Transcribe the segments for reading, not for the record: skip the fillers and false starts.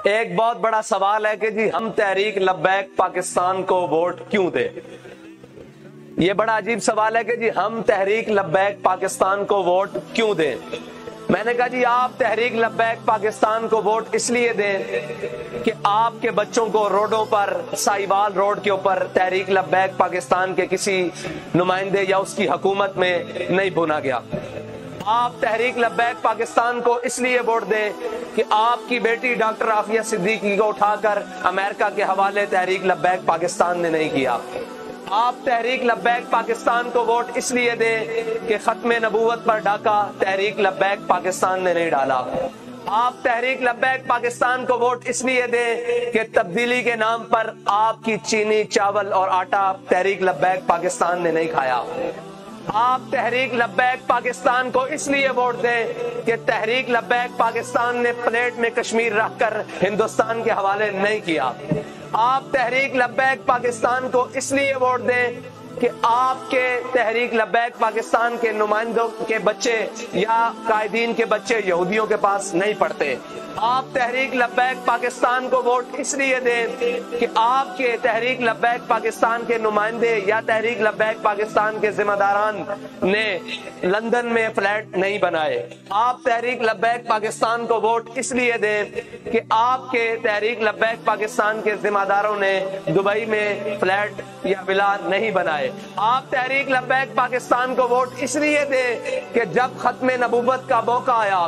ایک بہت بڑا سوال ہے کہ جی ہم تحریک لبیک پاکستان کو ووٹ کیوں دیں؟ یہ بڑا عجیب سوال ہے کہ جی ہم تحریک لبیک پاکستان کو ووٹ کیوں دیں؟ میں نے کہا جی آپ تحریک لبیک پاکستان کو ووٹ اس لیے دیں کہ آپ کے بچوں کو روڈوں پر، سائیوال روڈ کے اوپر تحریک لبیک پاکستان کے کسی نمائندے یا اس کی حکومت میں نہیں بھونا گیا۔ آپ تحریک لبیک پاکستان کو اس لیے ووٹ دیں کہ آپ کی بیٹی ڈاکٹر عافیہ صدیقی کو اٹھا کر امریکہ کے حوالے تحریک لبیک پاکستان نے نہیں کیا۔ آپ تحریک لبیک پاکستان کو ووٹ اس لیے دیں کہ ختم نبوت پر ڈاکہ تحریک لبیک پاکستان نے نہیں ڈالا۔ آپ تحریک لبیک پاکستان کو ووٹ اس لیے دیں کہ تبدیلی کے نام پر آپ کی چینی، چاول اور آٹا تحریک لبیک پاکستان نے نہیں کھایا۔ آپ تحریک لبیک پاکستان کو اس لیے ووٹ دیں کہ تحریک لبیک پاکستان نے پلیٹ میں کشمیر رکھ کر ہندوستان کے حوالے نہیں کیا۔ آپ تحریک لبیک پاکستان کو اس لیے ووٹ دیں کہ آپ کے تحریک لبیک پاکستان کے نمائندوں کے بچے یا قائدین کے بچے یہودیوں کے پاس نہیں پڑھتے۔ آپ تحریک لبیک پاکستان کو ووٹ اس لیے دیں کہ آپ کے تحریک لبیک پاکستان کے نمائندے یا تحریک لبیک پاکستان کے ذمہ داران نے لندن میں فلیٹ نہیں بنائے۔ آپ تحریک لبیک پاکستان کو ووٹ اس لیے دیں کہ آپ کے تحریک لبیک پاکستان کے ذمہ داروں نے دبئی میں فلیٹ یا ولا نہیں بنائے۔ آپ تحریک لبیک پاکستان کو ووٹ اس لیے دیں کہ جب ختم نبوت کا موقع آیا،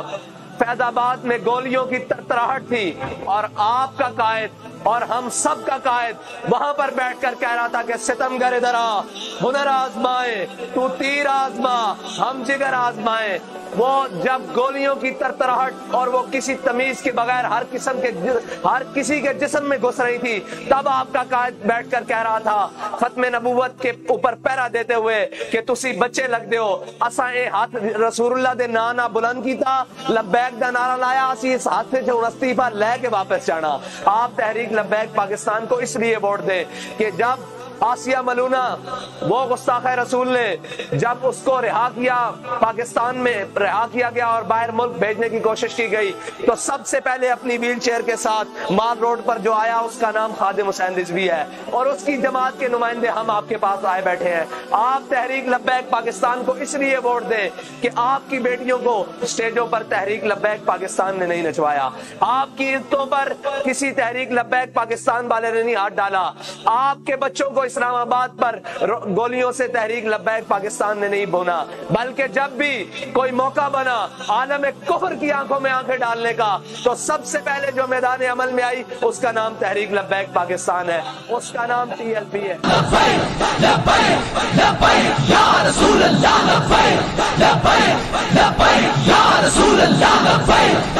فیض آباد میں گولیوں کی ترتراہٹ تھی اور آپ کا قائد اور ہم سب کا قائد وہاں پر بیٹھ کر کہہ رہا تھا کہ ستمگر ادھر آ، ہنر آزمائے، تو تیر آزما، ہم جگر آزمائے۔ وہ جب گولیوں کی ترتراہٹ اور وہ کسی تمیز کے بغیر ہر کسی کے جسم میں گھس رہی تھی، تب آپ کا قائد بیٹھ کر کہہ رہا تھا ختم نبوت کے اوپر پیرا دیتے ہوئے کہ تسی بچے لگ دیو، اساں اے ہاتھ رسول اللہ دے نانا بلند کیتا، لبیک دا نعرہ لایا، اسی اس ہاتھ سے جو استعفا لے کے واپس جانا۔ آپ تحریک لبیک پاکستان کو اس لیے ووٹ دے کہ جب آسیہ ملونہ وہ گستاخ رسول نے جب اس کو رہا کیا، پاکستان میں رہا کیا گیا اور باہر ملک بھیجنے کی کوشش کی گئی، تو سب سے پہلے اپنی ویل چیئر کے ساتھ مال روڈ پر جو آیا اس کا نام خادم حسین رضوی ہے، اور اس کی جماعت کے نمائندے ہم آپ کے پاس آئے بیٹھے ہیں۔ آپ تحریک لبیک پاکستان کو اس لیے ووٹ دیں کہ آپ کی بیٹیوں کو اسٹیجوں پر تحریک لبیک پاکستان نے نہیں نچوایا، آپ کی عزتوں پر کسی تحریک لبیک پاکستان والے نے نہیں ہاتھ ڈالا، آپ کے بچوں کو اسلام آباد پر گولیوں سے تحریک لبیک پاکستان نے نہیں بھونا، بلکہ جب بھی کوئی موقع بنا عالم کفر کی آنکھوں میں آنکھیں ڈالنے کا، تو سب سے پہلے جو میدان عمل میں آئی اس کا نام تحریک لبیک پاکستان ہے، اس کا نام TLP ہے۔ لبیک لبیک لبیک یا رسول اللہ، لبیک لبیک لبیک یا رسول اللہ، لبیک